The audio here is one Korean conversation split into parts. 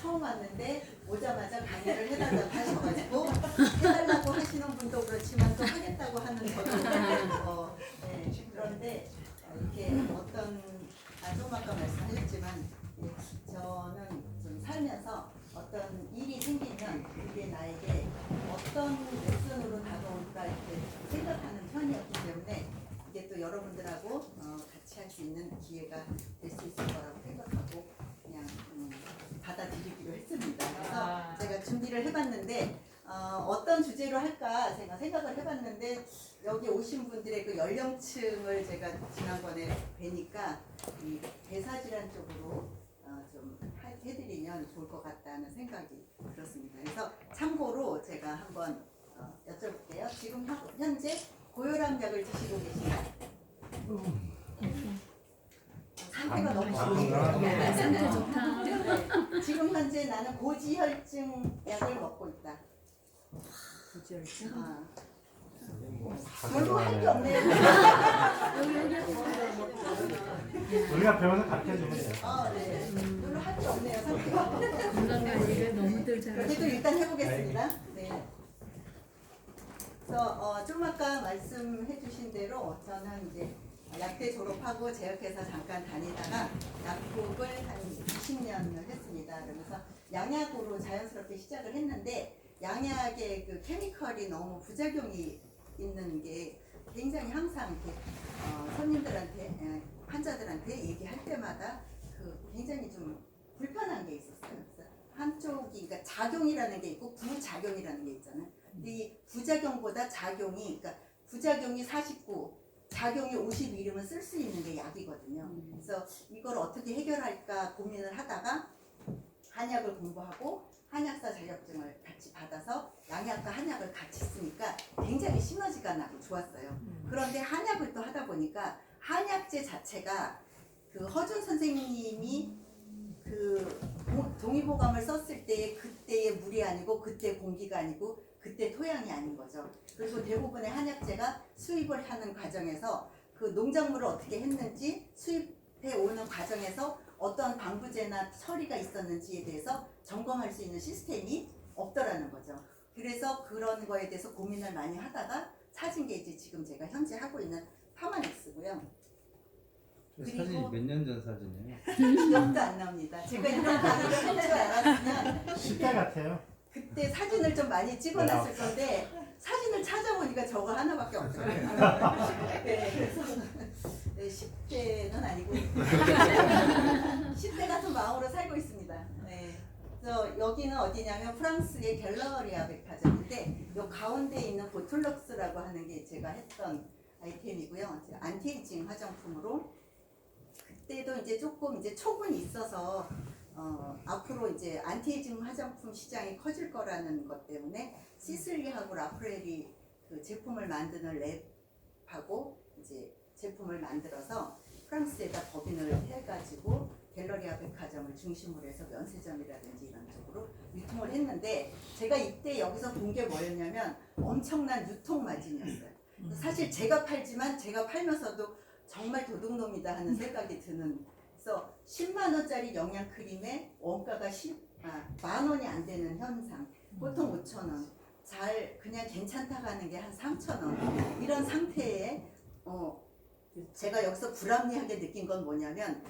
처음 왔는데 오자마자 강의를 해달라고 하셔가지고 해달라고 하시는 분도 그렇지만 또 하겠다고 하는 저도 네, 그런데 이렇게 어떤 좀 아까 말씀하셨지만 저는 좀 살면서 어떤 일이 생기면 그게 나에게 어떤 레슨으로 다가올까 이렇게 생각하는 편이었기 때문에 이게 또 여러분들하고 같이 할 수 있는 기회가 될 수 있을 거라고 생각하고 그냥 받아들이기로 했습니다. 그래서 제가 준비를 해봤는데 어떤 주제로 할까 제가 생각을 해봤는데 여기 오신 분들의 그 연령층을 제가 지난번에 뵈니까 이 대사질환 쪽으로 좀 해드리면 좋을 것 같다는 생각이 들었습니다. 그래서 참고로 제가 한번 여쭤볼게요. 지금 현재 고혈압 약을 드시고 계신가요? 상태가 너무 좋으시네요. 상태 좋다. 네. 지금 현재 나는 고지혈증 약을 먹고 있다. 고지혈증. 별로 할 게 없네요. 우리가 배워서 가르쳐 주면 돼요. 네. 별로 할 게 없네요. 상태가. 건강 관리를 너무들 그래도 잘하시고. 일단 해보겠습니다. 네. 그래서 좀 아까 말씀해주신 대로 저는 이제 약대 졸업하고 제약회사 잠깐 다니다가 약국을 한 20년을 했습니다. 그러면서 양약으로 자연스럽게 시작을 했는데 양약의 그 케미컬이 너무 부작용이 있는 게 굉장히 항상 이렇게 손님들한테 환자들한테 얘기할 때마다 그 굉장히 좀 불편한 게 있었어요. 그래서 한쪽이 그러니까 작용이라는 게 있고 부작용이라는 게 있잖아요. 근데 이 부작용보다 작용이 그러니까 부작용이 49, 작용이 51이면 쓸 수 있는 게 약이거든요. 그래서 이걸 어떻게 해결할까 고민을 하다가 한약을 공부하고 한약사 자격증을 같이 받아서 양약과 한약을 같이 쓰니까 굉장히 시너지가 나고 좋았어요. 그런데 한약을 또 하다 보니까 한약재 자체가 그 허준 선생님이 그 동의보감을 썼을 때 그때의 물이 아니고 그때 공기가 아니고 그때 토양이 아닌 거죠. 그리고 대부분의 한약재가 수입을 하는 과정에서 그 농작물을 어떻게 했는지 수입해 오는 과정에서 어떤 방부제나 처리가 있었는지에 대해서 점검할 수 있는 시스템이 없더라는 거죠. 그래서 그런 거에 대해서 고민을 많이 하다가 찾은 게 이제 지금 제가 현재 하고 있는 파마닉스고요. 사진이 몇 년 전 사진이에요? 기억도 안 납니다. 제가 이런 단어를 할 줄 알았으면 10대 같아요. 그때 사진을 좀 많이 찍어놨을 건데 사진을 찾아보니까 저거 하나밖에 없더라고요. 네, 그래서 네, 10대는 아니고 10대 같은 마음으로 살고 있습니다. 네. 그래서 여기는 어디냐면 프랑스의 갤러리아 백화점인데 요 가운데 있는 보툴럭스라고 하는 게 제가 했던 아이템이고요. 안티에이징 화장품으로 그때도 이제 조금 이제 촉은 있어서 앞으로 이제 안티에이징 화장품 시장이 커질 거라는 것 때문에 시슬리하고 라프렐이 그 제품을 만드는 랩하고 이제 제품을 만들어서 프랑스에다 법인을 해가지고 갤러리아 백화점을 중심으로 해서 면세점이라든지 이런 쪽으로 유통을 했는데 제가 이때 여기서 본 게 뭐였냐면 엄청난 유통 마진이었어요. 사실 제가 팔지만 제가 팔면서도 정말 도둑놈이다 하는 생각이 드는. 그래서 10만 원짜리 영양 크림에 원가가 10,000원이 안 되는 현상. 보통 5,000원. 잘 그냥 괜찮다고 하는 게 한 3,000원. 이런 상태에 제가 여기서 불합리하게 느낀 건 뭐냐면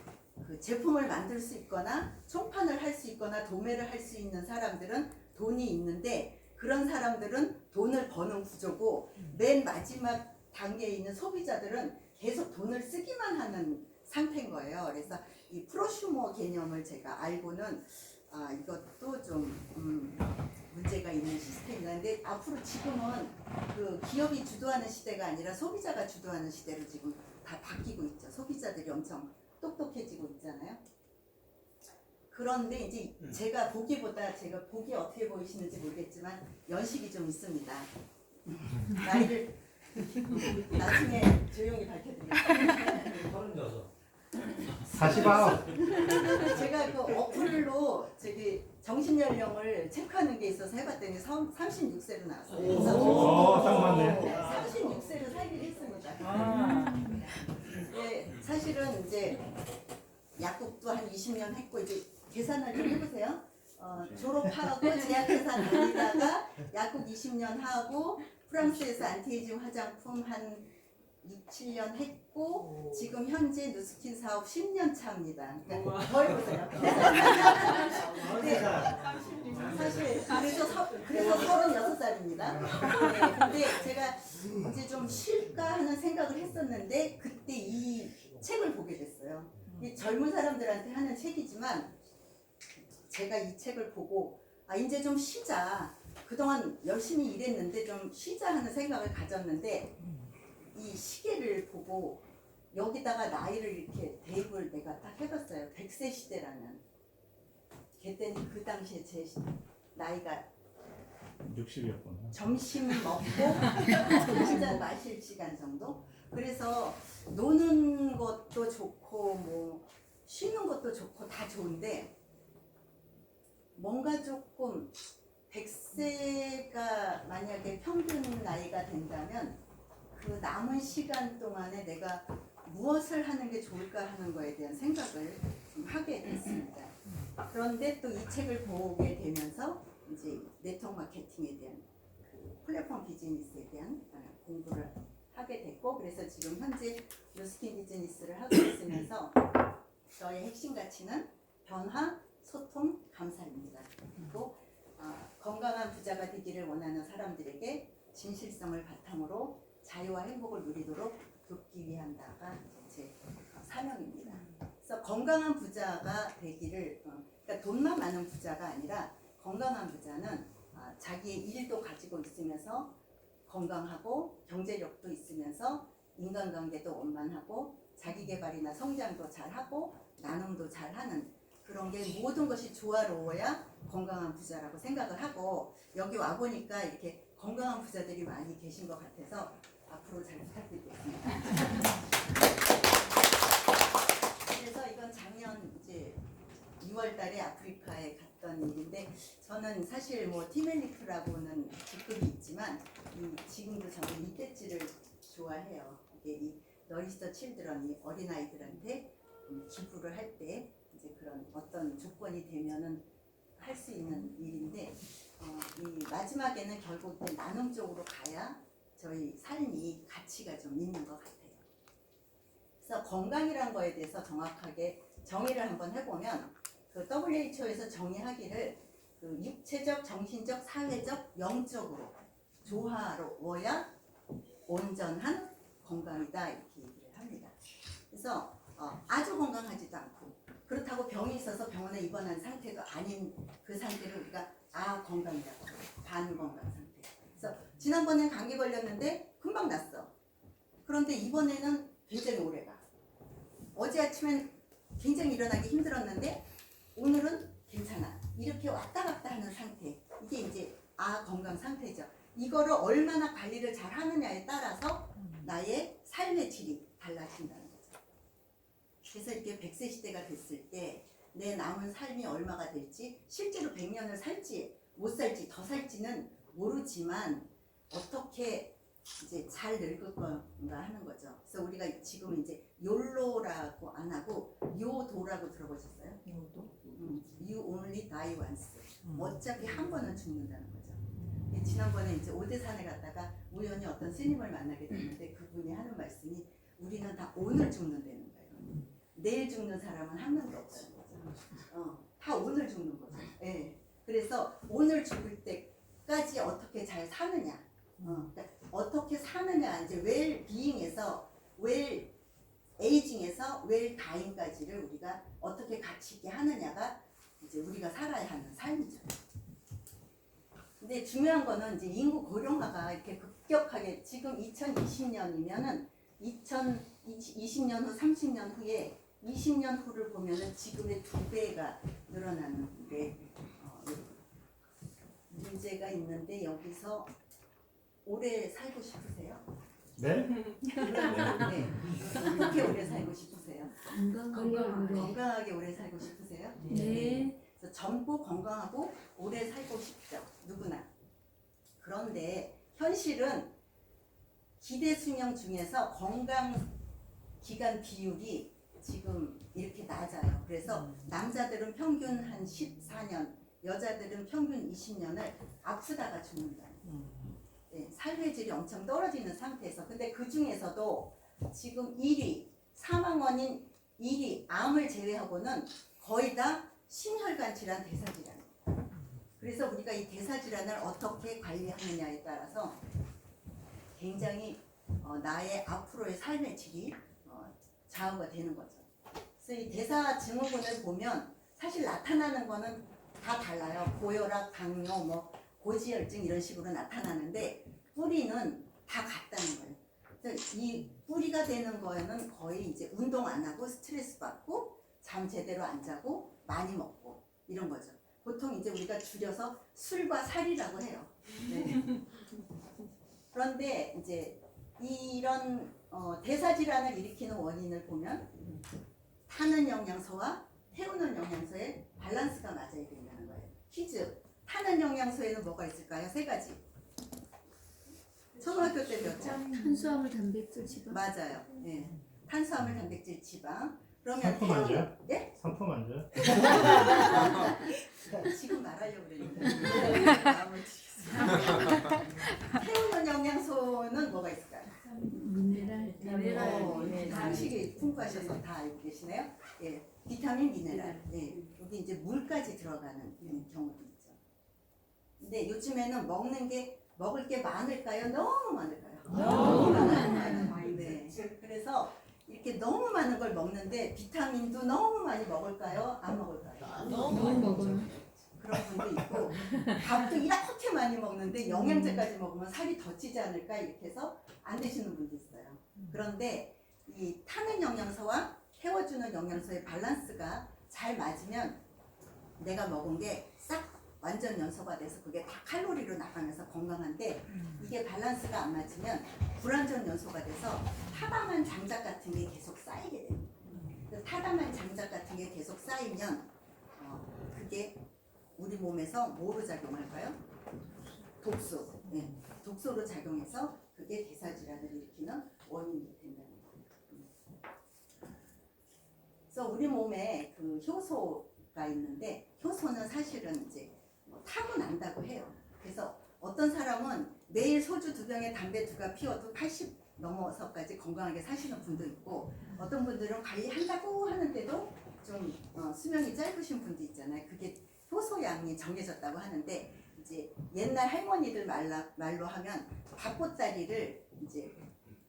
그 제품을 만들 수 있거나 총판을 할 수 있거나 도매를 할 수 있는 사람들은 돈이 있는데 그런 사람들은 돈을 버는 구조고 맨 마지막 단계에 있는 소비자들은 계속 돈을 쓰기만 하는 상태인 거예요. 그래서 이 프로슈머 개념을 제가 알고는 이것도 좀 문제가 있는 시스템이다. 근데 앞으로 지금은 그 기업이 주도하는 시대가 아니라 소비자가 주도하는 시대로 지금 다 바뀌고 있죠. 소비자들이 엄청 똑똑해지고 있잖아요. 그런데 이제 제가 보기 어떻게 보이시는지 모르겠지만 연식이 좀 있습니다. 나이를 나중에 조용히 밝혀드릴게요. 36. 49. 제가 그 어플로 저기 정신연령을 체크하는 게 있어서 해봤더니 36세로 나왔어요. 오, 딱 맞네. 36세로 살기로 했습니다. 네, 사실은 이제 약국도 한 20년 했고 이제 계산을 좀 해보세요. 졸업하고 제약회사 다니다가 약국 20년 하고 프랑스에서 안티에이징 화장품 한 6, 7년 했고 지금 현재 누스킨 사업 10년 차입니다. 그러니까 더 해보세요. 네, 사실 그래서 36살입니다. 네, 근데 제가 이제 좀 쉴까 하는 생각을 했었는데 그때 이 책을 보게 됐어요. 이 젊은 사람들한테 하는 책이지만 제가 이 책을 보고 이제 좀 쉬자. 그동안 열심히 일했는데 좀 쉬자 하는 생각을 가졌는데 이 시계를 보고 여기다가 나이를 이렇게 대입을 내가 딱 해봤어요. 100세 시대라는. 그랬더니 그 당시에 제 나이가 60이었구나. 점심 먹고 한 잔 마실 시간 정도. 그래서 노는 것도 좋고 뭐 쉬는 것도 좋고 다 좋은데 뭔가 조금 100세가 만약에 평균 나이가 된다면 그 남은 시간 동안에 내가 무엇을 하는 게 좋을까 하는 거에 대한 생각을 좀 하게 됐습니다. 그런데 또 이 책을 보게 되면서 이제 네트워크 마케팅에 대한 그 플랫폼 비즈니스에 대한 공부를 하게 됐고 그래서 지금 현재 누스킨 비즈니스를 하고 있으면서 저의 핵심 가치는 변화, 소통, 감사입니다. 그리고 건강한 부자가 되기를 원하는 사람들에게 진실성을 바탕으로 자유와 행복을 누리도록 돕기 위한다가 제 사명입니다. 그래서 건강한 부자가 되기를 그러니까 돈만 많은 부자가 아니라 건강한 부자는 자기의 일도 가지고 있으면서 건강하고 경제력도 있으면서 인간관계도 원만하고 자기개발이나 성장도 잘하고 나눔도 잘하는 그런 게 모든 것이 조화로워야 건강한 부자라고 생각을 하고 여기 와보니까 이렇게 건강한 부자들이 많이 계신 것 같아서 앞으로 잘 부탁드리겠습니다. 그래서 이건 작년 이제 6월 달에 아프리카에 갔던 일인데 저는 사실 뭐 팀엘리프라고는 직급이 있지만 지금도 저는 멧돼지를 좋아해요. 이게 이 너리스 칠드런이 어린아이들한테 기부를 할 때 이제 그런 어떤 조건이 되면은 할 수 있는 일인데 이 마지막에는 결국 나눔 쪽으로 가야 저희 삶이 가치가 좀 있는 것 같아요. 그래서 건강이란 거에 대해서 정확하게 정의를 한번 해보면 그 WHO에서 정의하기를 그 육체적, 정신적, 사회적, 영적으로 조화로워야 온전한 건강이다 이렇게 얘기를 합니다. 그래서 아주 건강하지도 않고 그렇다고 병이 있어서 병원에 입원한 상태가 아닌 그 상태를 우리가 건강이라고 해요. 반건강 상태. 그래서 지난번엔 감기 걸렸는데 금방 났어. 그런데 이번에는 굉장히 오래가. 어제 아침엔 굉장히 일어나기 힘들었는데 오늘은 괜찮아. 이렇게 왔다 갔다 하는 상태. 이게 이제 건강 상태죠. 이거를 얼마나 관리를 잘 하느냐에 따라서 나의 삶의 질이 달라진다는 거죠. 그래서 이렇게 100세 시대가 됐을 때 내 남은 삶이 얼마가 될지 실제로 100년을 살지 못 살지 더 살지는 모르지만 어떻게 이제 잘 늙을 건가 하는 거죠. 그래서 우리가 지금 이제 욜로라고 안 하고 요도라고 들어보셨어요? 요도? You only die once. 어차피 한 번은 죽는다는 거죠. 지난번에 이제 오대산에 갔다가 우연히 어떤 스님을 만나게 됐는데 그분이 하는 말씀이 우리는 다 오늘 죽는다는 거예요. 내일 죽는 사람은 한 명도 없다는 거죠. 다 오늘 죽는 거죠. 예. 그래서 오늘 죽을 때까지 어떻게 잘 사느냐. 그러니까 어떻게 사느냐 이제 웰비잉에서 웰에이징에서 웰다잉까지를 우리가 어떻게 가치 있게 하느냐가 이제 우리가 살아야 하는 삶이죠. 근데 중요한 거는 이제 인구 고령화가 이렇게 급격하게 지금 2020년이면은 2020년 후 30년 후에 20년 후를 보면은 지금의 2배가 늘어나는데 문제가 있는데 여기서 오래 살고 싶으세요? 네? 네. 어떻게 오래 살고 싶으세요? 건강하게. 건강하게 오래 살고 싶으세요? 네. 그래서 젊고 건강하고 오래 살고 싶죠. 누구나. 그런데 현실은 기대 수명 중에서 건강 기간 비율이 지금 이렇게 낮아요. 그래서 남자들은 평균 한 14년, 여자들은 평균 20년을 아프다가 죽는다. 네, 삶의 질이 엄청 떨어지는 상태에서 근데 그 중에서도 지금 1위 사망 원인 1위 암을 제외하고는 거의 다 심혈관 질환, 대사 질환. 그래서 우리가 이 대사 질환을 어떻게 관리하느냐에 따라서 굉장히 나의 앞으로의 삶의 질이 좌우가 되는 거죠. 그래서 이 대사 증후군을 보면 사실 나타나는 거는 다 달라요. 고혈압, 당뇨, 뭐 고지혈증 이런 식으로 나타나는데 뿌리는 다 같다는 거예요. 그래서 이 뿌리가 되는 거에는 거의 이제 운동 안 하고 스트레스 받고 잠 제대로 안 자고 많이 먹고 이런 거죠. 보통 이제 우리가 줄여서 술과 살이라고 해요. 네. 그런데 이제 이런 대사 질환을 일으키는 원인을 보면 타는 영양소와 태우는 영양소의 밸런스가 맞아야 된다는 거예요. 퀴즈. 타는 영양소에는 뭐가 있을까요? 3가지. 초등학교 때 배웠죠? 탄수화물, 단백질, 지방. 맞아요. 예. 탄수화물, 단백질, 지방. 그러면 상품 안 줘요? 예? 상품 안 줘요? 지금 말하려고 그랬는데 마음을 주겠습니다. 태우는 영양소는 뭐가 있을까요? 미네랄, 상식이 풍부하셔서 다 알고 계시네요. 예, 비타민, 미네랄. 예, 여기 이제 물까지 들어가는 경우도 있죠. 근데 요즘에는 먹을 게 많을까요? 너무 많을까요? 너무 많아요. 네. 그래서 이렇게 너무 많은 걸 먹는데 비타민도 너무 많이 먹을까요? 안 먹을까요? 너무 먹어요. 그런 분도 있고 밥도 이렇게 많이 먹는데 영양제까지 먹으면 살이 더 찌지 않을까 이렇게 해서 안 드시는 분도 있어요. 그런데 이 타는 영양소와 태워주는 영양소의 밸런스가 잘 맞으면 내가 먹은 게 싹 완전 연소가 돼서 그게 다 칼로리로 나가면서 건강한데 이게 밸런스가 안 맞으면 불완전 연소가 돼서 타당한 장작 같은 게 계속 쌓이게 돼요. 그 타당한 장작 같은 게 계속 쌓이면 그게 우리 몸에서 뭐로 작용할까요? 독소. 네. 독소로 작용해서 그게 대사질환을 일으키는 원인이 된다는 거예요. 그래서 우리 몸에 그 효소가 있는데 효소는 사실은 이제 타고난다고 해요. 그래서 어떤 사람은 매일 소주 2병에 담배 2갑 피워도 80 넘어서까지 건강하게 사시는 분도 있고 어떤 분들은 관리한다고 하는데도 좀 수명이 짧으신 분도 있잖아요. 그게 효소 양이 정해졌다고 하는데 이제 옛날 할머니들 말로 하면 밥보따리를 이제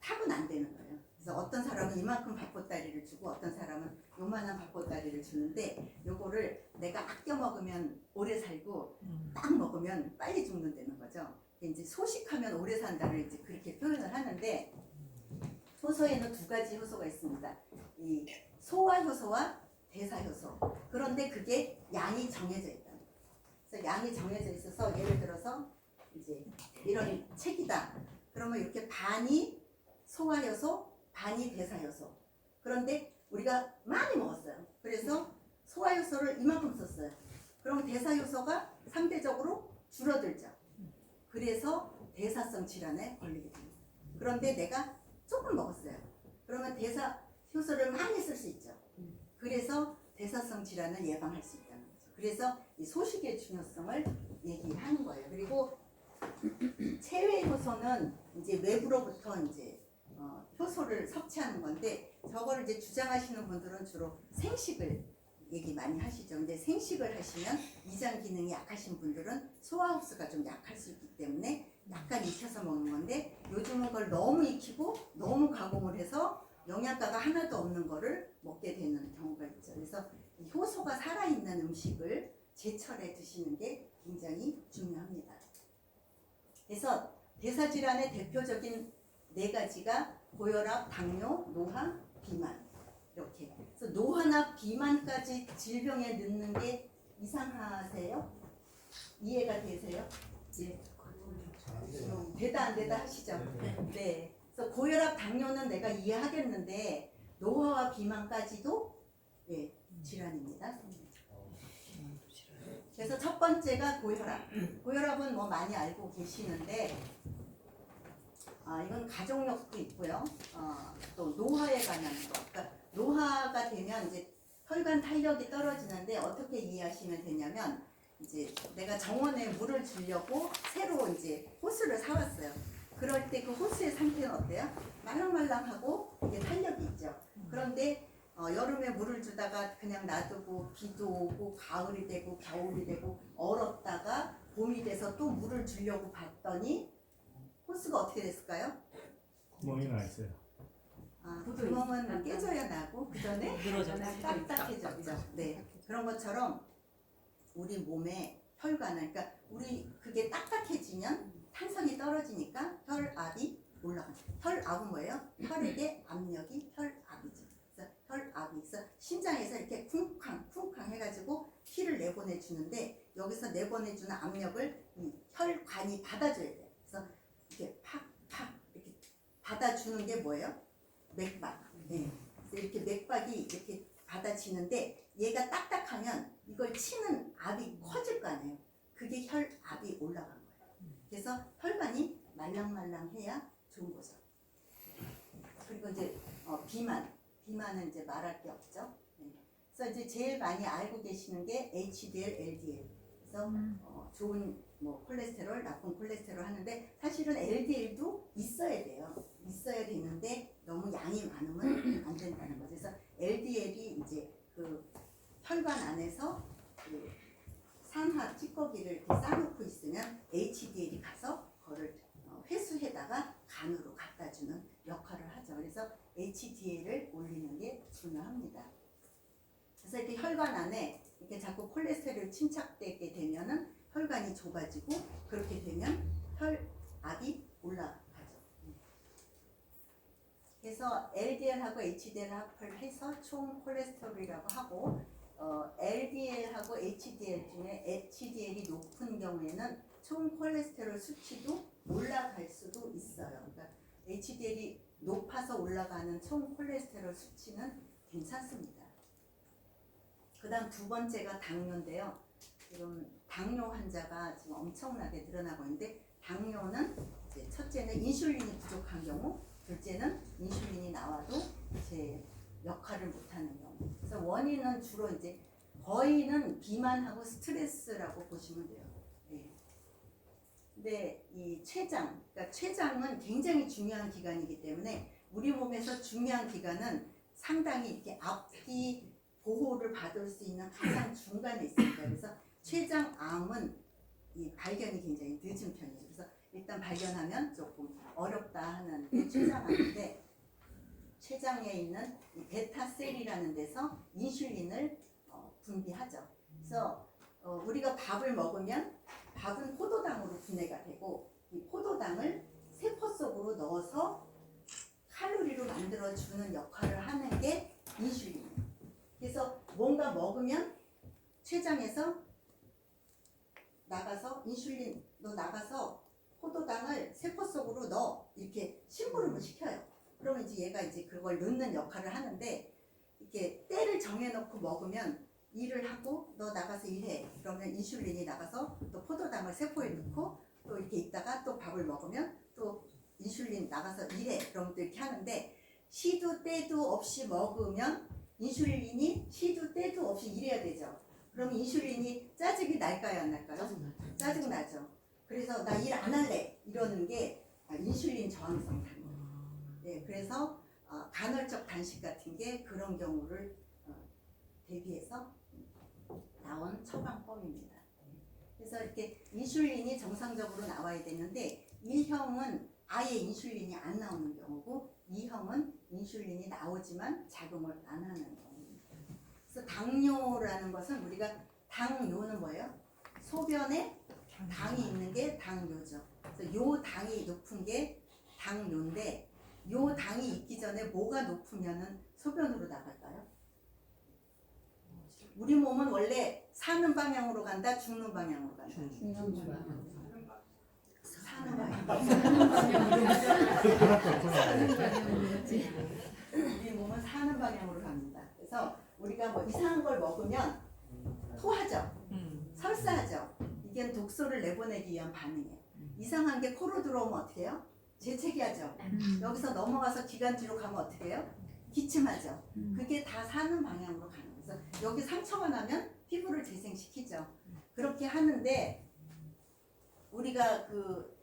타고난다는 거예요. 그래서 어떤 사람은 이만큼 밥보따리를 주고 어떤 사람은 요만한 밥보따리를 주는데 요거를 내가 아껴 먹으면 오래 살고 딱 먹으면 빨리 죽는다는 거죠. 이제 소식하면 오래 산다를 이제 그렇게 표현을 하는데 효소에는 2가지 효소가 있습니다. 이 소화 효소와 대사 효소. 그런데 그게 양이 정해져 있다. 그래서 양이 정해져 있어서 예를 들어서 이제 이런 책이다. 그러면 이렇게 반이 소화 효소, 반이 대사 효소. 그런데 우리가 많이 먹었어요. 그래서 소화 효소를 이만큼 썼어요. 그럼 대사 효소가 상대적으로 줄어들죠. 그래서 대사성 질환에 걸리게 됩니다. 그런데 내가 조금 먹었어요. 그러면 대사 효소를 많이 쓸 수 있죠. 그래서 대사성 질환을 예방할 수 있다는 거죠. 그래서 이 소식의 중요성을 얘기하는 거예요. 그리고 체외 효소는 이제 외부로부터 이제 효소를 섭취하는 건데 저거를 이제 주장하시는 분들은 주로 생식을 얘기 많이 하시죠. 근데 생식을 하시면 위장 기능이 약하신 분들은 소화 흡수가 좀 약할 수 있기 때문에 약간 익혀서 먹는 건데 요즘은 그걸 너무 익히고 너무 가공을 해서 영양가가 하나도 없는 거를 먹게 되는 경우가 있죠. 그래서 이 효소가 살아있는 음식을 제철에 드시는 게 굉장히 중요합니다. 그래서 대사질환의 대표적인 4가지가 고혈압, 당뇨, 노화, 비만 이렇게. 그래서 노화나 비만까지 질병에 넣는 게 이상하세요? 이해가 되세요? 예. 되다 안 되다 하시죠? 네. 그래서 고혈압, 당뇨는 내가 이해하겠는데 노화와 비만까지도 예, 질환입니다. 그래서 첫 번째가 고혈압. 고혈압은 뭐 많이 알고 계시는데 이건 가족력도 있고요. 또 노화에 관한 거. 그러니까 노화가 되면 이제 혈관 탄력이 떨어지는데 어떻게 이해하시면 되냐면 이제 내가 정원에 물을 주려고 새로 이제 호스를 사왔어요. 그럴 때 그 호스의 상태는 어때요? 말랑말랑하고 이게 탄력이 있죠. 그런데 여름에 물을 주다가 그냥 놔두고 비도 오고 가을이 되고 겨울이 되고 얼었다가 봄이 돼서 또 물을 주려고 봤더니 호스가 어떻게 됐을까요? 구멍이 나 있어요. 구멍은 깨져야 나고 그 전에 딱딱해졌죠. 네, 그런 것처럼 우리 몸의 혈관은 그러니까 우리 그게 딱딱해지면 탄성이 떨어지니까 혈압이 올라가요. 혈압은 뭐예요? 혈액의 압력이 혈압이죠. 그래서 혈압이 있어 심장에서 이렇게 쿵쾅 해가지고 피를 내보내 주는데 여기서 내보내 주는 압력을 이 혈관이 받아줘야 돼요. 그래서 이렇게 팍팍 이렇게 받아주는 게 뭐예요? 맥박. 네. 그래서 이렇게 맥박이 이렇게 받아지는데 얘가 딱딱하면 이걸 치는 압이 커질 거 아니에요. 그게 혈압이 올라간 거예요. 그래서 혈관이 말랑말랑해야 좋은 거죠. 그리고 이제 비만은 이제 말할 게 없죠. 네. 그래서 이제 제일 많이 알고 계시는 게 HDL, LDL. 그래서 좋은 뭐 콜레스테롤, 나쁜 콜레스테롤 하는데 사실은 LDL도 있어야 돼요. 있어야 되는데 너무 양이 많으면 안 된다는 거죠. 그래서 LDL이 이제 그 혈관 안에서 그 산화 찌꺼기를 이렇게 쌓아놓고 있으면 HDL이 가서 그거를 회수해다가 간으로 갖다주는 역할을 하죠. 그래서 HDL을 올리는 게 중요합니다. 그래서 이렇게 혈관 안에 이렇게 자꾸 콜레스테롤이 침착되게 되면은 혈관이 좁아지고 그렇게 되면 혈압이 올라가죠. 그래서 LDL하고 HDL 합을 해서 총 콜레스테롤이라고 하고 LDL하고 HDL 중에 HDL이 높은 경우에는 총 콜레스테롤 수치도 올라갈 수도 있어요. 그러니까 HDL이 높아서 올라가는 총 콜레스테롤 수치는 괜찮습니다. 그 다음 두 번째가 당뇨인데요. 지금 당뇨 환자가 지금 엄청나게 늘어나고 있는데 당뇨는 이제 첫째는 인슐린이 부족한 경우, 둘째는 인슐린이 나와도 제 역할을 못하는 경우. 그래서 원인은 주로 이제 거의는 비만하고 스트레스라고 보시면 돼요. 네. 근데 이 그러니까 췌장은 굉장히 중요한 기관이기 때문에 우리 몸에서 중요한 기관은 상당히 이렇게 앞뒤 보호를 받을 수 있는 가장 중간에 있습니다. 그래서 췌장암은 이 발견이 굉장히 늦은 편이죠. 그래서 일단 발견하면 조금 어렵다 하는 게 췌장암인데 췌장에 있는 이 베타셀이라는 데서 인슐린을 분비하죠. 그래서 우리가 밥을 먹으면 밥은 포도당으로 분해가 되고 이 포도당을 세포 속으로 넣어서 칼로리로 만들어주는 역할을 하는 게 인슐린이에요. 그래서 뭔가 먹으면 췌장에서 나가서 인슐린도 나가서 포도당을 세포 속으로 넣어 이렇게 심부름을 시켜요. 그러면 이제 얘가 이제 그걸 넣는 역할을 하는데 이렇게 때를 정해놓고 먹으면 일을 하고 너 나가서 일해. 그러면 인슐린이 나가서 또 포도당을 세포에 넣고 또 이렇게 있다가 또 밥을 먹으면 또 인슐린 나가서 일해. 그러면 또 이렇게 하는데 시도 때도 없이 먹으면 인슐린이 시도 때도 없이 일해야 되죠. 그럼 인슐린이 짜증이 날까요, 안 날까요? 짜증 나죠. 그래서 나 일 안 할래 이러는 게 인슐린 저항성 단계. 네, 그래서 간헐적 단식 같은 게 그런 경우를 대비해서 나온 처방법입니다. 그래서 이렇게 인슐린이 정상적으로 나와야 되는데 1형은 아예 인슐린이 안 나오는 경우고 2형은 인슐린이 나오지만 작용을 안 하는 경우입니다. 그래서 당뇨라는 것은 우리가 당뇨는 뭐예요? 소변에 당이 있는 게 당뇨죠. 그래서 요 당이 높은 게 당뇨인데 요 당이 있기 전에 뭐가 높으면은 소변으로 나갈까요? 우리 몸은 원래 사는 방향으로 간다, 죽는 방향으로 간다. 사는 방향으로. 우리 몸은 사는 방향으로 갑니다. 그래서 우리가 뭐 이상한 걸 먹으면 토하죠, 설사하죠. 이게 독소를 내보내기 위한 반응이에요. 이상한 게 코로 들어오면 어떻게 해요? 재채기하죠. 여기서 넘어가서 기관지로 가면 어떻게 해요? 기침하죠. 그게 다 사는 방향으로 가는 거예요. 그래서 여기 상처가 나면 피부를 재생시키죠. 그렇게 하는데 우리가 그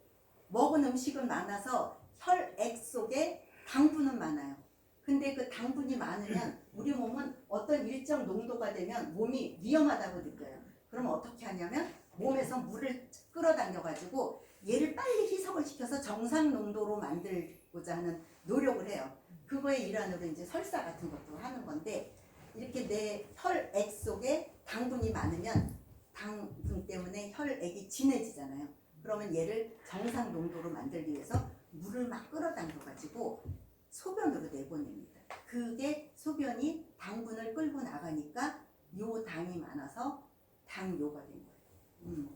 먹은 음식은 많아서 혈액 속에 당분은 많아요. 근데 그 당분이 많으면 우리 몸은 어떤 일정 농도가 되면 몸이 위험하다고 느껴요. 그러면 어떻게 하냐면 몸에서 물을 끌어당겨 가지고 얘를 빨리 희석을 시켜서 정상 농도로 만들고자 하는 노력을 해요. 그거의 일환으로 이제 설사 같은 것도 하는 건데, 이렇게 내 혈액 속에 당분이 많으면 당분 때문에 혈액이 진해지잖아요. 그러면 얘를 정상 농도로 만들기 위해서 물을 막 끌어당겨 가지고 소변으로 내보냅니다. 그게 소변이 당분을 끌고 나가니까 요 당이 많아서 당뇨가 된 거예요.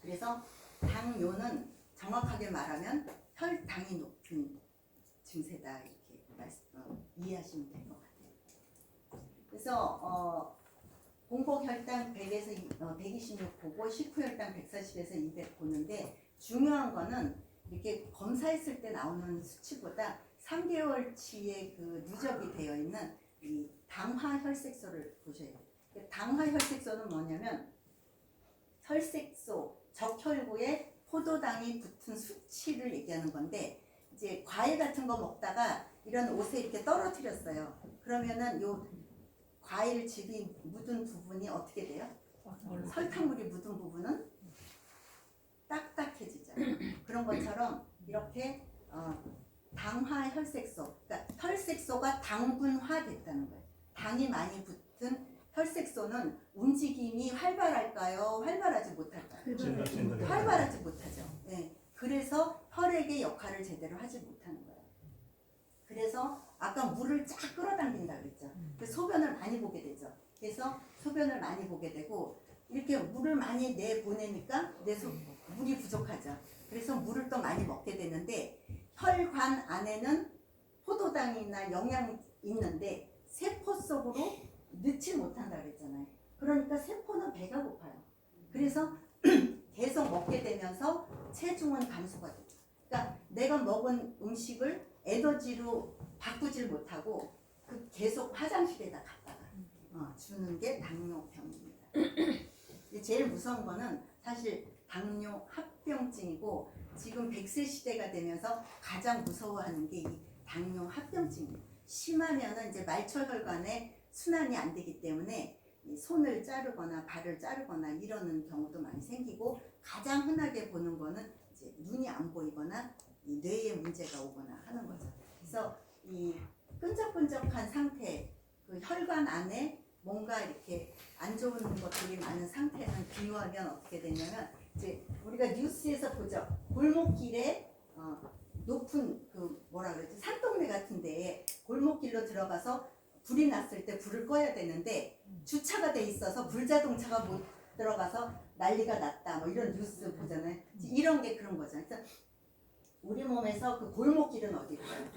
그래서 당뇨는 정확하게 말하면 혈당이 높은 증세다, 이렇게 이해하시면 될 것 같아요. 그래서 공복 혈당 100에서 126 보고 식후 혈당 140에서 200 보는데, 중요한 거는 이렇게 검사했을 때 나오는 수치보다 3개월치의 그 누적이 되어 있는 이 당화 혈색소를 보셔야 돼요. 당화 혈색소는 뭐냐면 혈색소, 적혈구에 포도당이 붙은 수치를 얘기하는 건데, 이제 과일 같은 거 먹다가 이런 옷에 이렇게 떨어뜨렸어요. 그러면은 요 과일즙이 묻은 부분이 어떻게 돼요? 설탕물이 묻은 부분은 딱딱해지죠. 그런 것처럼 이렇게 당화 혈색소, 그러니까 혈색소가 당분화됐다는 거예요. 당이 많이 붙은 혈색소는 움직임이 활발할까요? 활발하지 못할까요? 찐득찐득. 활발하지 못하죠. 네. 그래서 혈액의 역할을 제대로 하지 못하는 거예요. 그래서 아까 물을 쫙 끌어당긴다 그랬죠. 그래서 소변을 많이 보게 되죠. 그래서 소변을 많이 보게 되고, 이렇게 물을 많이 내보내니까 물이 부족하죠. 그래서 물을 또 많이 먹게 되는데, 혈관 안에는 포도당이나 영양이 있는데 세포 속으로 넣지 못한다 그랬잖아요. 그러니까 세포는 배가 고파요. 그래서 계속 먹게 되면서 체중은 감소가 돼요. 그러니까 내가 먹은 음식을 에너지로 바꾸질 못하고 계속 화장실에다 갖다가 주는 게 당뇨병입니다. 제일 무서운 거는 사실 당뇨 합병증이고, 지금 100세 시대가 되면서 가장 무서워하는 게 이 당뇨 합병증이에요. 심하면은 이제 말초혈관에 순환이 안 되기 때문에 손을 자르거나 발을 자르거나 이러는 경우도 많이 생기고, 가장 흔하게 보는 거는 이제 눈이 안 보이거나 이 뇌에 문제가 오거나 하는 거죠. 그래서 이 끈적끈적한 상태, 그 혈관 안에 뭔가 이렇게 안 좋은 것들이 많은 상태는 비유하면 어떻게 되냐면, 이제 우리가 뉴스에서 보죠. 골목길에 높은 그 뭐라 그러지, 산동네 같은 데에 골목길로 들어가서 불이 났을 때 불을 꺼야 되는데 주차가 돼 있어서 불자동차가 못 들어가서 난리가 났다, 뭐 이런 뉴스 보잖아요. 이런 게 그런 거죠. 그래서 우리 몸에서 그 골목길은 어딜까요?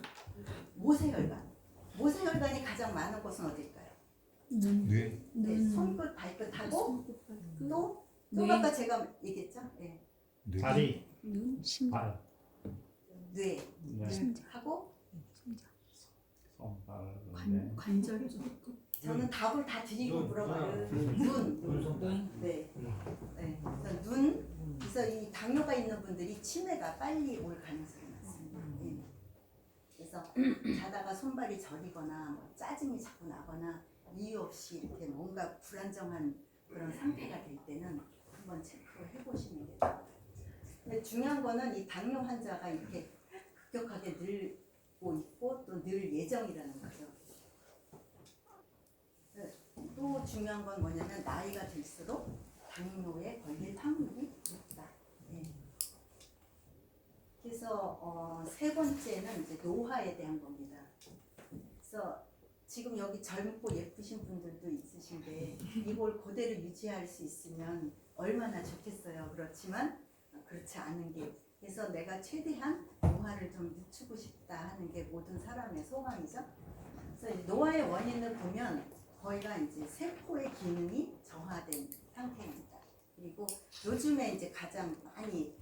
모세혈관. 모세혈관이 가장 많은 곳은 어딜까요? 뇌. 네, 손끝, 발끝하고 또 뇌. 아까 제가 얘기했죠. 네. 뇌. 다리, 눈, 심장, 발, 뇌, 네, 하고 손발, 네. 관절 쪽. 저는 답을 다 드리고 물어봐요. 눈. 네. 네. 그래서 눈. 그래서 이 당뇨가 있는 분들이 치매가 빨리 올 가능성이 많습니다. 네. 그래서 자다가 손발이 저리거나 뭐 짜증이 자꾸 나거나 이유 없이 이렇게 뭔가 불안정한 그런 상태가 될 때는 한번 체크해 보시면 돼요. 근데 중요한 거는 이 당뇨 환자가 이렇게 급격하게 늘고 있고 또 늘 예정이라는 거죠. 또 중요한 건 뭐냐면 나이가 들수록 당뇨에 걸릴 확률이 높다. 네. 그래서 세 번째는 이제 노화에 대한 겁니다. 그래서 지금 여기 젊고 예쁘신 분들도 있으신데 이걸 그대로 유지할 수 있으면 얼마나 좋겠어요. 그렇지만 그렇지 않은 게, 그래서 내가 최대한 노화를 좀 늦추고 싶다 하는 게 모든 사람의 소망이죠. 그래서 노화의 원인을 보면 거의가 이제 세포의 기능이 저하된 상태입니다. 그리고 요즘에 이제 가장 많이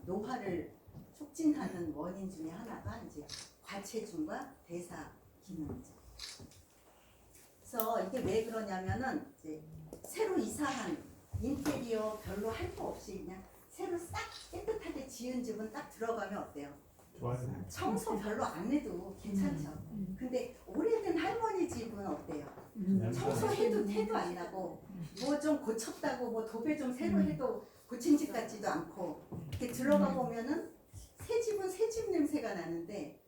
노화를 촉진하는 원인 중에 하나가 이제 과체중과 대사 기능이죠. 그래서 이게 왜 그러냐면은 이제 새로 이사한 인테리어 별로 할 거 없이 그냥 새로 싹 깨끗하게 지은 집은 딱 들어가면 어때요? 좋아요. 청소 별로 안 해도 괜찮죠. 근데 오래된 할머니 집은 어때요? 청소해도 태도 안 나고 뭐 좀 고쳤다고 뭐 도배 좀 새로 해도 고친 집 같지도 않고 이렇게 들어가 보면은 새 집은 새 집 냄새가 나는데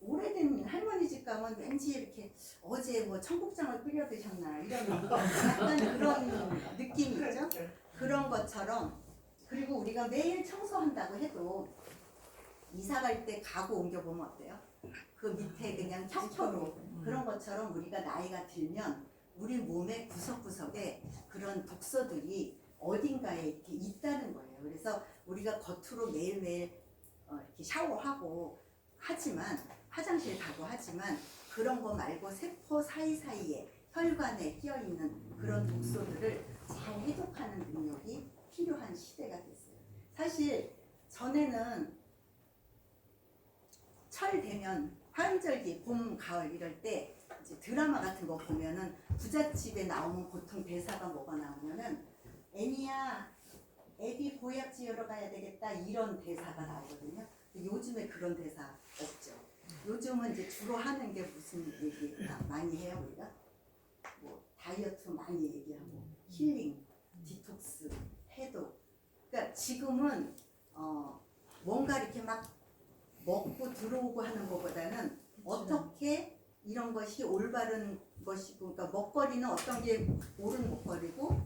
오래된 할머니 집 가면 왠지 이렇게 어제 뭐 청국장을 끓여 드셨나 이런 약간 그런 느낌이 있죠. 그런 것처럼 그리고 우리가 매일 청소한다고 해도 이사 갈 때 가구 옮겨보면 어때요? 그 밑에 그냥 켜켜로 그런 것처럼 우리가 나이가 들면 우리 몸의 구석구석에 그런 독소들이 어딘가에 이렇게 있다는 거예요. 그래서 우리가 겉으로 매일매일 이렇게 샤워하고 하지만 화장실 가고 하지만 그런 거 말고 세포 사이사이에 혈관에 끼어있는 그런 독소들을 잘 해독하는 능력이 필요한 시대가 됐어요. 사실 전에는 철 되면 환절기, 봄, 가을 이럴 때 이제 드라마 같은 거 보면은 부잣집에 나오면 보통 대사가 뭐가 나오면은 애니야 애기 보약 지으러 가야 되겠다 이런 대사가 나오거든요. 근데 요즘에 그런 대사 없죠. 요즘은 이제 주로 하는 게 무슨 얘기 많이 해요 우리가? 뭐 다이어트 많이 얘기하고 힐링, 디톡스, 해독. 그러니까 지금은 뭔가 이렇게 막 먹고 들어오고 하는 것보다는 어떻게 이런 것이 올바른 것이고, 그러니까 먹거리는 어떤 게 옳은 먹거리고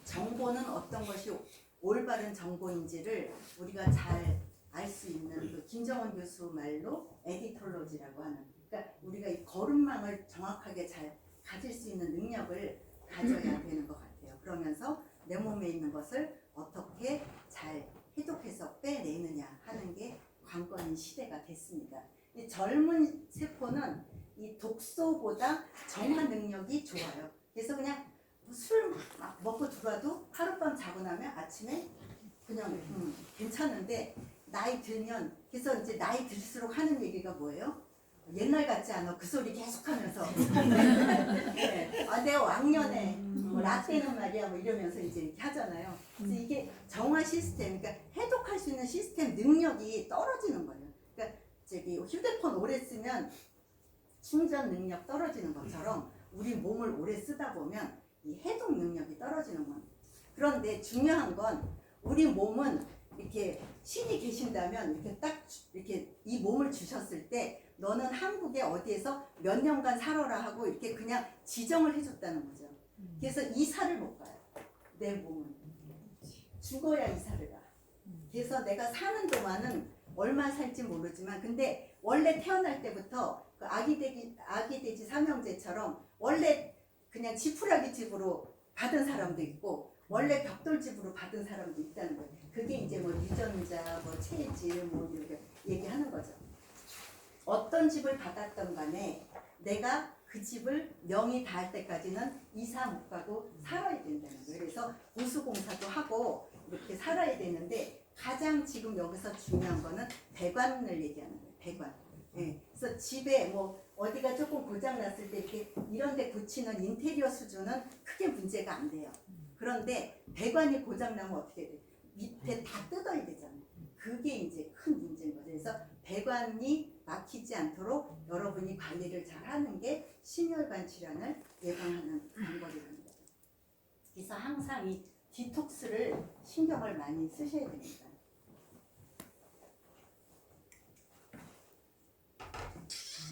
정보는 어떤 것이 올바른 정보인지를 우리가 잘 알 수 있는 그 김정은 교수 말로 에디톨로지라고 하는, 그러니까 우리가 이 거름망을 정확하게 잘 가질 수 있는 능력을 가져야 되는 것 같아요. 그러면서 내 몸에 있는 것을 어떻게 잘 해독해서 빼내느냐 하는 게 관건인 시대가 됐습니다. 이 젊은 세포는 이 독소보다 정화 능력이 좋아요. 그래서 그냥 술 막 먹고 들어와도 하룻밤 자고 나면 아침에 그냥 괜찮은데 나이 들면, 그래서 이제 나이 들수록 하는 얘기가 뭐예요? 옛날 같지 않아. 그 소리 계속하면서 네. 아, 내가 왕년에 뭐 라떼는 말이야 뭐 이러면서 이제 이렇게 하잖아요. 그래서 이게 정화 시스템, 그러니까 해독할 수 있는 시스템 능력이 떨어지는 거예요. 그러니까 저기 휴대폰 오래 쓰면 충전 능력 떨어지는 것처럼 우리 몸을 오래 쓰다 보면 이 해독 능력이 떨어지는 거예요. 그런데 중요한 건 우리 몸은 이렇게 신이 계신다면 이렇게 딱 이렇게 이 몸을 주셨을 때 너는 한국에 어디에서 몇 년간 살아라 하고 이렇게 그냥 지정을 해줬다는 거죠. 그래서 이사를 못 가요. 내 몸은 죽어야 이사를 가. 그래서 내가 사는 동안은 얼마 살지 모르지만, 근데 원래 태어날 때부터 그 아기 돼지 삼형제처럼 원래 그냥 지푸라기 집으로 받은 사람도 있고 원래 벽돌집으로 받은 사람도 있다는 거예요. 그게 이제 뭐 유전자, 뭐 체질, 뭐 이렇게 얘기하는 거죠. 어떤 집을 받았던 간에 내가 그 집을 명이 닿을 때까지는 이사 못 가고 살아야 된다는 거예요. 그래서 보수공사도 하고 이렇게 살아야 되는데 가장 지금 여기서 중요한 거는 배관을 얘기하는 거예요. 배관. 예. 그래서 집에 뭐 어디가 조금 고장 났을 때 이렇게 이런 데 고치는 인테리어 수준은 크게 문제가 안 돼요. 그런데 배관이 고장 나면 어떻게 돼? 밑에 다 뜯어야 되잖아요. 그게 이제 큰 문제인 거죠. 그래서 배관이 막히지 않도록 여러분이 관리를 잘 하는 게 심혈관 질환을 예방하는 방법입니다. 그래서 항상 이 디톡스를 신경을 많이 쓰셔야 됩니다.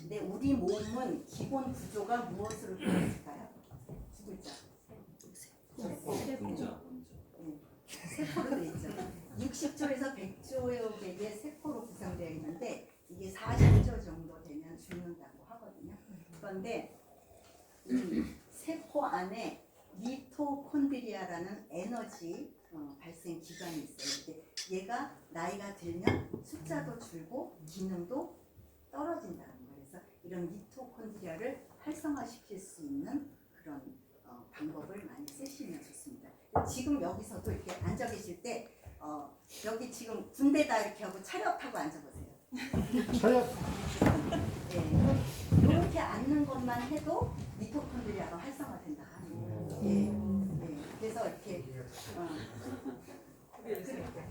근데 우리 몸은 기본 구조가 무엇으로 되어 있을까요? 두 글자. 세포로 되어 있죠. 60조에서 100조의 개의 세포로 구성되어 있는데 이게 40조 정도 되면 죽는다고 하거든요. 그런데 이 세포 안에 미토콘드리아라는 에너지 발생 기관이 있어요. 근데 얘가 나이가 들면 숫자도 줄고 기능도 떨어진다는 거예요. 그래서 이런 미토콘드리아를 활성화시킬 수 있는 그런 방법을 많이 쓰시면 좋습니다. 지금 여기서도 이렇게 앉아 계실 때 여기 지금 군대다 이렇게 하고 차렷하고 앉아보세요. 차렷. 네, 이렇게 앉는 것만 해도 미토콘드리아가 활성화된다 하는 거예요. 네, 네. 그래서 이렇게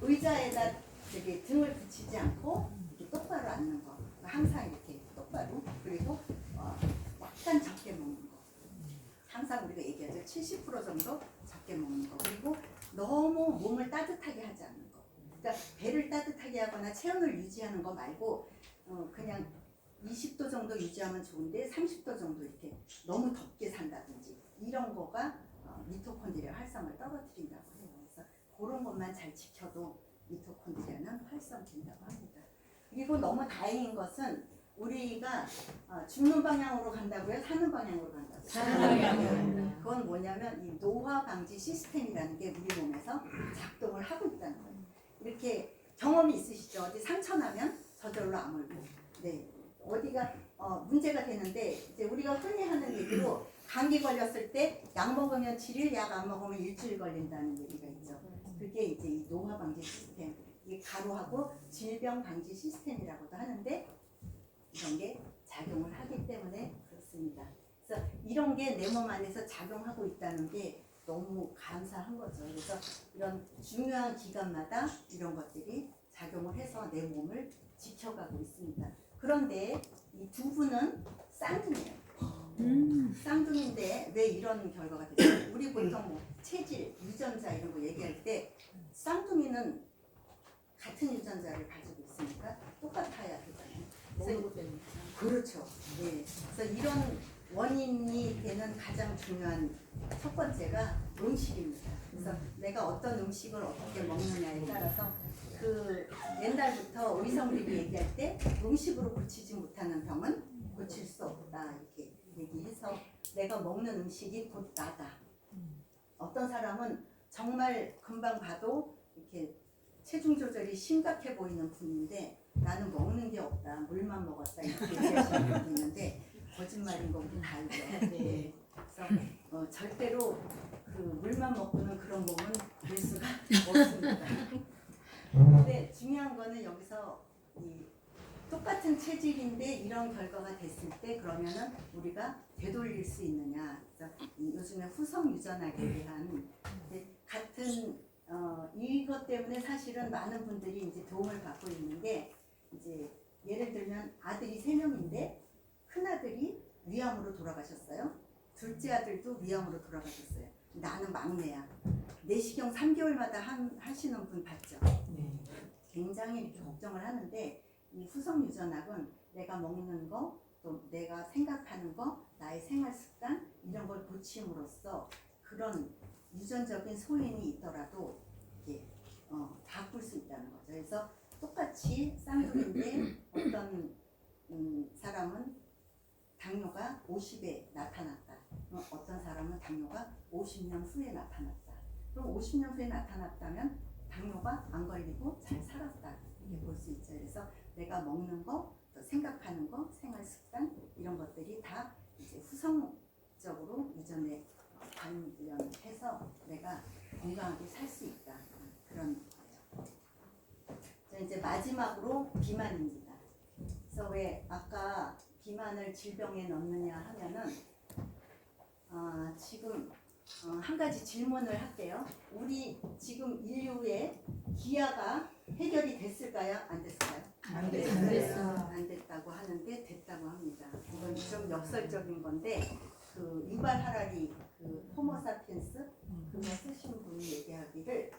의자에다 되게 등을 붙이지 않고 이렇게 똑바로 앉는 거. 항상 이렇게 똑바로. 그리고 약간 적게 먹는 거. 항상 우리가 얘기하죠. 70% 정도 적게 먹는 거. 그리고 너무 몸을 따뜻하게 하지 않는 거. 그러니까 배를 따뜻하게 하거나 체온을 유지하는 거 말고 그냥 20도 정도 유지하면 좋은데 30도 정도 이렇게 너무 덥게 산다든지 이런 거가 미토콘드리아 활성을 떨어뜨린다고 해요. 그래서 그런 것만 잘 지켜도 미토콘드리아는 활성된다고 합니다. 그리고 너무 다행인 것은 우리가 죽는 방향으로 간다고요? 사는 방향으로 간다고요? 사는 방향으로. 그건 뭐냐면 이 노화 방지 시스템이라는 게 우리 몸에서 작동을 하고 있다는 거예요. 이렇게 경험이 있으시죠? 어디 상처 나면 저절로 아물고, 네, 어디가 문제가 되는데 이제 우리가 흔히 하는 얘기로 감기 걸렸을 때 약 먹으면 7일, 약 안 먹으면 일주일 걸린다는 얘기가 있죠. 그게 이제 이 노화 방지 시스템, 이게 가로하고 질병 방지 시스템이라고도 하는데 이런 게 작용을 하기 때문에 그렇습니다. 그래서 이런 게 내 몸 안에서 작용하고 있다는 게 너무 감사한 거죠. 그래서 이런 중요한 기간마다 이런 것들이 작용을 해서 내 몸을 지켜가고 있습니다. 그런데 이 두 분은 쌍둥이에요. 쌍둥이인데 왜 이런 결과가 됐어요? 우리 보통 뭐 체질, 유전자 이런 거 얘기할 때 쌍둥이는 같은 유전자를 가지고 있으니까 똑같아야 되잖아요. 그래서 그렇죠. 네. 그래서 이런 원인이 되는 가장 중요한 첫 번째가 음식입니다. 그래서 내가 어떤 음식을 어떻게 먹느냐에 따라서 그 옛날부터 의성들이 얘기할 때 음식으로 고치지 못하는 병은 고칠 수 없다 이렇게 얘기해서 내가 먹는 음식이 곧 나다. 어떤 사람은 정말 금방 봐도 이렇게 체중 조절이 심각해 보이는 분인데 나는 먹는 게 없다. 물만 먹었다. 이렇게 얘기하시는 분이 있는데 거짓말인 거 우리 다 알죠. 네. 그래서 절대로 그 물만 먹고는 그런 몸은 될 수가 없습니다. 근데 중요한 거는 여기서 이 똑같은 체질인데 이런 결과가 됐을 때 그러면은 우리가 되돌릴 수 있느냐. 그래서 요즘에 후성 유전학에 대한 같은 이것 때문에 사실은 많은 분들이 이제 도움을 받고 있는 게 이제 예를 들면 아들이 3명인데 큰 아들이 위암으로 돌아가셨어요. 둘째 아들도 위암으로 돌아가셨어요. 나는 막내야. 내시경 3개월마다 하시는 분 봤죠? 굉장히 이렇게 걱정을 하는데 이 후성 유전학은 내가 먹는 거, 또 내가 생각하는 거, 나의 생활 습관 이런 걸 고침으로써 그런 유전적인 소인이 있더라도 이게 바꿀 수 있다는 거죠. 그래서 똑같이 쌍둥이인데 어떤 사람은 당뇨가 50에 나타났다. 어떤 사람은 당뇨가 50년 후에 나타났다. 그럼 50년 후에 나타났다면 당뇨가 안 걸리고 잘 살았다. 이렇게 볼 수 있죠. 그래서 내가 먹는 거, 또 생각하는 거, 생활 습관 이런 것들이 다 이제 후성적으로 유전에 관련해서 내가 건강하게 살 수 있다. 그런 거죠. 자, 이제 마지막으로 비만입니다. 그래서 왜 아까 비만을 질병에 넣느냐 하면은 지금 한 가지 질문을 할게요. 우리 지금 인류의 기아가 해결이 됐을까요? 안 됐을까요? 안 됐어요. 안 됐다고 하는데 됐다고 합니다. 이건 좀 역설적인 건데 그 유발 하라리 그 호모사피엔스 그거 쓰신 분이 얘기하기를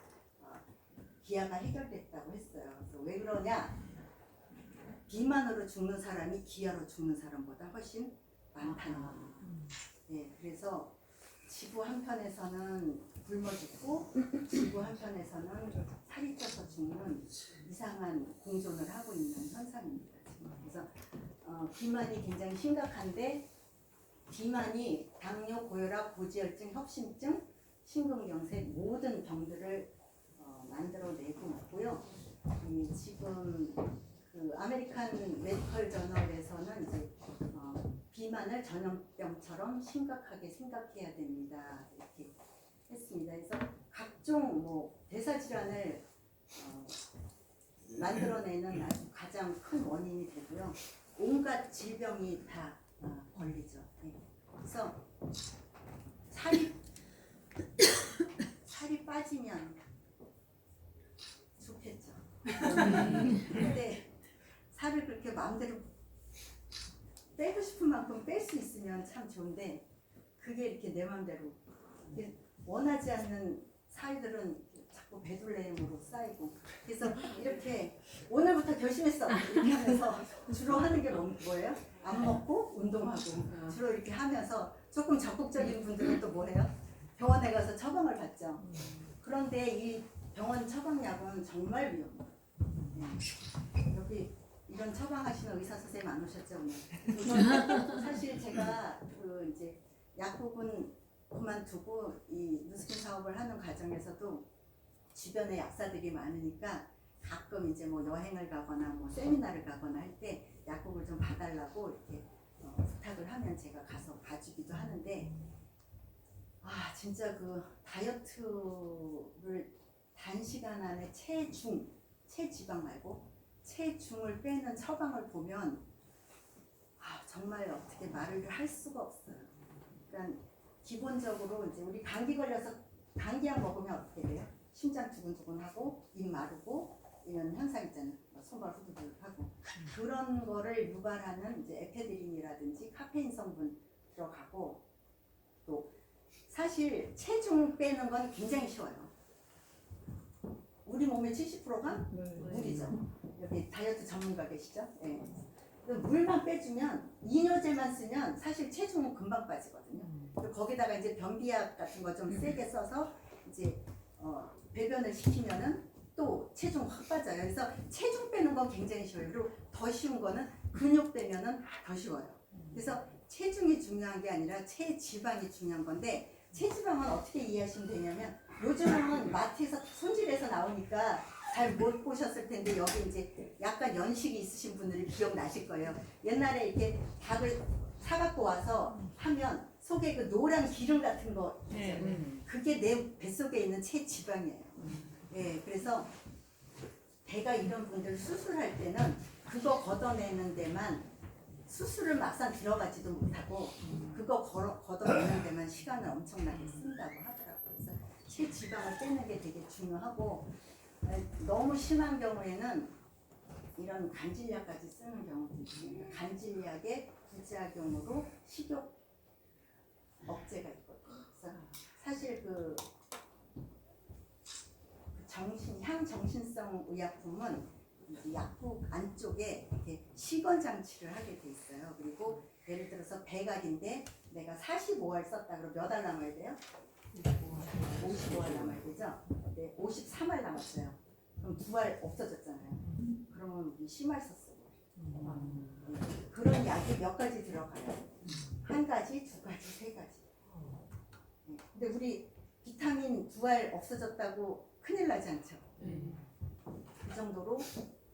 기아가 해결됐다고 했어요. 그래서 왜 그러냐? 비만으로 죽는 사람이 기아로 죽는 사람보다 훨씬 많다는 겁니다. 네, 그래서 지구 한편에서는 굶어 죽고 지구 한편에서는 살이 쪄서 죽는 이상한 공존을 하고 있는 현상입니다. 지금. 그래서 비만이 굉장히 심각한데 비만이 당뇨, 고혈압, 고지혈증, 협심증, 심근경색 모든 병들을 만들어내고 있고요. 지금 그 아메리칸 메디컬 저널에서는 이제 비만을 전염병처럼 심각하게 생각해야 됩니다. 이렇게 했습니다. 그래서 각종 뭐 대사질환을 만들어내는 아주 가장 큰 원인이 되고요. 온갖 질병이 다 걸리죠. 네. 그래서 살이 살이 빠지면 좋겠죠. 근데 살을 그렇게 마음대로 빼고 싶은 만큼 뺄 수 있으면 참 좋은데 그게 이렇게 내 마음대로 원하지 않는 살들은 자꾸 배둘레임으로 쌓이고 그래서 이렇게 오늘부터 결심했어 이렇게 하면서 주로 하는 게 뭐예요? 안 먹고 운동하고 주로 이렇게 하면서 조금 적극적인 분들은 또 뭐해요? 병원에 가서 처방을 받죠. 그런데 이 병원 처방약은 정말 위험해요. 네. 여기 이런 처방하시는 의사 선생님 안 오셨죠 오늘? 사실 제가 그 이제 약국은 그만두고 이 누스킨 사업을 하는 과정에서도 주변에 약사들이 많으니까 가끔 이제 뭐 여행을 가거나 뭐 세미나를 가거나 할 때 약국을 좀 봐달라고 이렇게 부탁을 하면 제가 가서 봐주기도 하는데 아 진짜 그 다이어트를 단시간 안에 체지방 말고 체중을 빼는 처방을 보면 아 정말 어떻게 말을 할 수가 없어요. 그러니까 기본적으로 이제 우리 감기 걸려서 감기약 먹으면 어떻게 돼요? 심장 두근두근하고 입 마르고 이런 현상 있잖아요. 손발 후두둑하고 그런 거를 유발하는 이제 에페드린이라든지 카페인 성분 들어가고 또 사실 체중 빼는 건 굉장히 쉬워요. 우리 몸의 70%가 물이죠. 여기 다이어트 전문가 계시죠? 네. 물만 빼주면 이뇨제만 쓰면 사실 체중은 금방 빠지거든요. 그리고 거기다가 이제 변비약 같은 거 좀 세게 써서 이제 배변을 시키면은 또 체중 확 빠져요. 그래서 체중 빼는 건 굉장히 쉬워요. 그리고 더 쉬운 거는 근육 빼면은 더 쉬워요. 그래서 체중이 중요한 게 아니라 체지방이 중요한 건데 체지방은 어떻게 이해하시면 되냐면 요즘은 마트에서 손질해서 나오니까 잘 못 보셨을 텐데 여기 이제 약간 연식이 있으신 분들이 기억나실 거예요. 옛날에 이렇게 닭을 사갖고 와서 하면 속에 그 노란 기름 같은 거 있잖아요. 그게 내 뱃속에 있는 체지방이에요. 예, 그래서 배가 이런 분들 수술할 때는 그거 걷어내는 데만 수술을 막상 들어가지도 못하고 그거 걷어내는 데만 시간을 엄청나게 쓴다고 하더라고요. 그래서 체지방을 빼는 게 되게 중요하고 너무 심한 경우에는 이런 간질약까지 쓰는 경우도 있습니다. 간질약의 부작용으로 식욕 억제가 있거든요. 그래서 사실 그 향정신성 의약품은 약국 안쪽에 이렇게 식원 장치를 하게 돼 있어요. 그리고 예를 들어서 100알인데 내가 45알 썼다 그러면 몇 알 남아야 돼요? 55알 남아야 되죠? 네, 53알 남았어요. 그럼 2알 없어졌잖아요. 그러면 우리 심할 썼어요. 그런 약이 몇 가지 들어가요. 한 가지, 두 가지, 세 가지. 근데 우리 비타민 2알 없어졌다고 큰일 나지 않죠? 그 정도로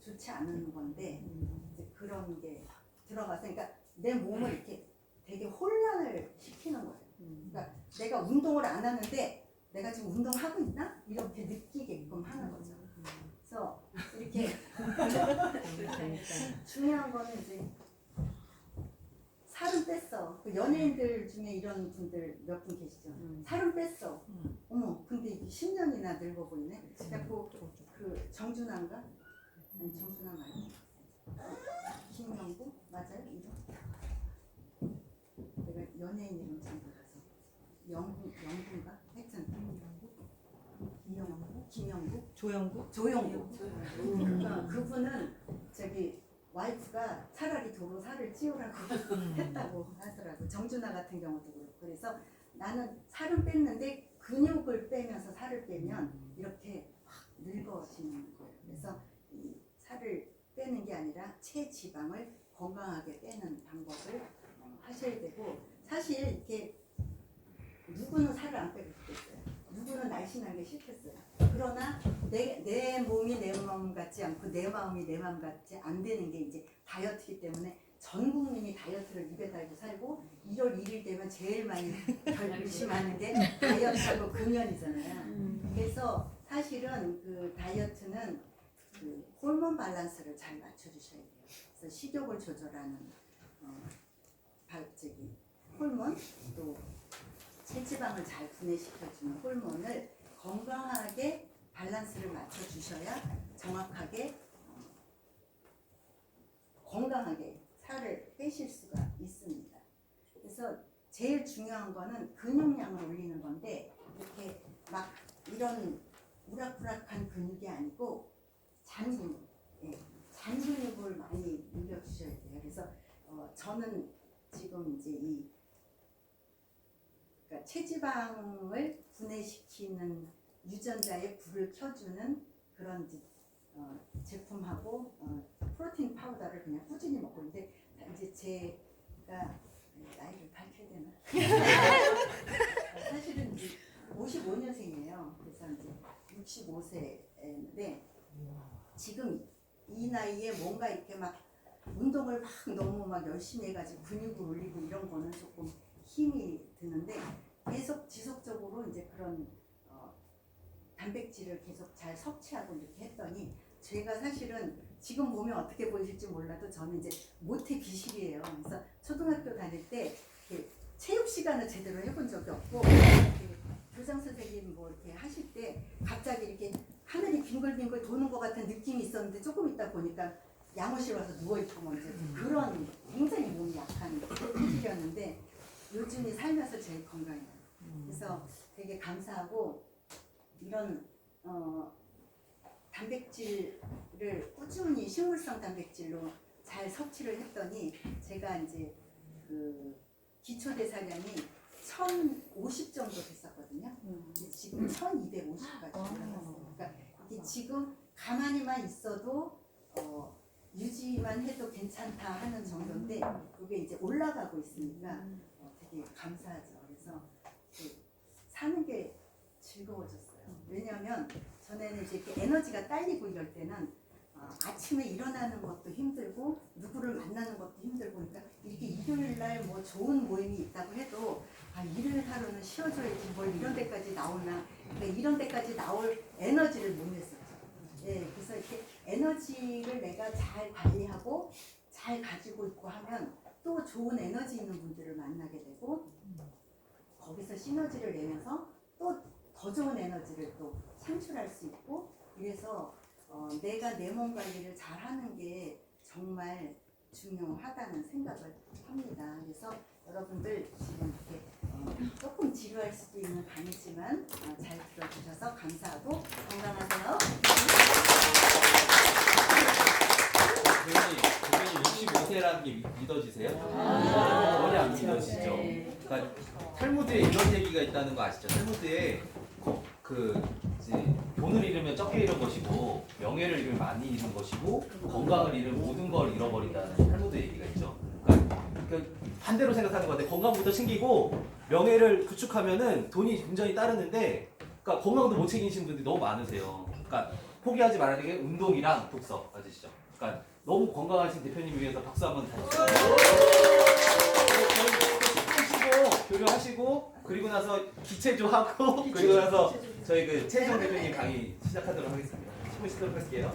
좋지 않은 건데 이제 그런 게 들어가서 그러니까 내 몸을 이렇게 되게 혼란을 시키는 거예요. 그러니까 내가 운동을 안 하는데 내가 지금 운동하고 있나? 이렇게 느끼게끔 하는 거죠. 그래서 이렇게 중요한 거는 이제 살은 뺐어. 그 연예인들 중에 이런 분들 몇 분 계시죠? 살은 뺐어. 어머, 근데 이게 10년이나 늙어 보이네. 그래갖고 그 정준하인가? 아니 정준하 말고 김영구 맞아요? 이름? 내가 연예인 이름 잘 몰라서 영구인가? 하여튼 김영구? 조영구. 그러니까 그분은 저기 와이프가 차라리 도로 살을 찌우라고 했다고 하더라고. 정준하 같은 경우도 그렇고. 그래서 나는 살은 뺐는데 근육을 빼면서 살을 빼면 이렇게 확 늙어지는 거예요. 그래서 이 살을 빼는 게 아니라 체지방을 건강하게 빼는 방법을 하셔야 되고 사실 이렇게 누구는 살을 안 빼고 싶겠어요. 누구는 날씬하게 싫겠어요. 그러나 내 몸이 내 마음 같지 않고 내 마음이 내 마음 같지 안 되는 게 이제 다이어트이기 때문에 전 국민이 다이어트를 입에 달고 살고 1월 1일 되면 제일 많이 결심하는 게 다이어트하고 금연이잖아요. 그래서 사실은 그 다이어트는 그 호르몬 밸런스를 잘 맞춰주셔야 돼요. 그래서 식욕을 조절하는 호르몬 또 체지방을 잘 분해시켜주는 호르몬을 건강하게 밸런스를 맞춰 주셔야 정확하게 건강하게 살을 빼실 수가 있습니다. 그래서 제일 중요한 거는 근육량을 올리는 건데 이렇게 막 이런 우락부락한 근육이 아니고 잔근육, 잔근육을 많이 올려주셔야 돼요. 그래서 저는 지금 이제 그러니까 체지방을 분해시키는 유전자에 불을 켜주는 그런 제품하고 프로틴 파우더를 그냥 꾸준히 먹고 있는데 이제 제가 나이를 밝혀야 되나? 사실은 이제 55년생이에요. 그래서 이제 65세인데 지금 이 나이에 뭔가 이렇게 막 운동을 막 너무 막 열심히 해가지고 근육을 올리고 이런 거는 조금 힘이 드는데 계속 지속적으로 이제 그런 단백질을 계속 잘 섭취하고 이렇게 했더니 제가 사실은 지금 보면 어떻게 보이실지 몰라도 저는 이제 모태 비실이에요. 그래서 초등학교 다닐 때 체육 시간을 제대로 해본 적이 없고 교장 선생님 뭐 이렇게 하실 때 갑자기 이렇게 하늘이 빙글빙글 도는 것 같은 느낌이 있었는데 조금 있다 보니까 양호실 와서 누워있고 뭐 이제 그런 굉장히 몸이 약한 체질이었는데 요즘이 살면서 제일 건강해요. 그래서 되게 감사하고 이런 단백질을 꾸준히 식물성 단백질로 잘 섭취를 했더니 제가 이제 그 기초 대사량이 1050 정도 됐었거든요. 지금 1250까지 올라갔어요. 그러니까 이게 지금 가만히만 있어도 유지만 해도 괜찮다 하는 정도인데 그게 이제 올라가고 있으니까 되게 감사하죠. 그래서 사는 게 즐거워졌어요. 왜냐하면 전에는 이제 이렇게 에너지가 딸리고 이럴 때는 아침에 일어나는 것도 힘들고 누구를 만나는 것도 힘들고 그러니까 이렇게 일요일 날 뭐 좋은 모임이 있다고 해도 일요일 하루는 쉬어줘야지 뭘 이런 데까지 나오나 그러니까 이런 데까지 나올 에너지를 못 냈었죠. 그래서 이렇게 에너지를 내가 잘 관리하고 잘 가지고 있고 하면 또 좋은 에너지 있는 분들을 만나게 되고 거기서 시너지를 내면서 또 더 좋은 에너지를 또 창출할 수 있고 이래서 내가 내 몸 관리를 잘 하는 게 정말 중요하다는 생각을 합니다. 그래서 여러분들 지금 이렇게 조금 지루할 수도 있는 강의지만 잘 들어주셔서 감사하고 건강하세요. 대표님 65세라는 게 믿어지세요? 전혀 안 믿어지죠? 그러니까 탈무드에 이런 얘기가 있다는 거 아시죠? 탈무드에 이제 돈을 잃으면 적게 잃은 것이고 명예를 잃으면 많이 잃은 것이고 건강을 잃으면 모든 걸 잃어버린다는 탈무드 얘기가 있죠. 그러니까 반대로 생각하는 것 같아요. 건강부터 챙기고 명예를 구축하면은 돈이 굉장히 따르는데 그러니까 건강도 못 챙기시는 분들이 너무 많으세요. 그러니까 포기하지 말아야 되는 게 운동이랑 독서 맞으시죠? 그러니까 너무 건강하신 대표님 위해서 박수 한번 주세요. 하시고 교류하시고 그리고 나서 기체조 하고 그리고 나서 저희 그 최혜정 대표님 강의 시작하도록 하겠습니다. 10분 쉬도록 할게요.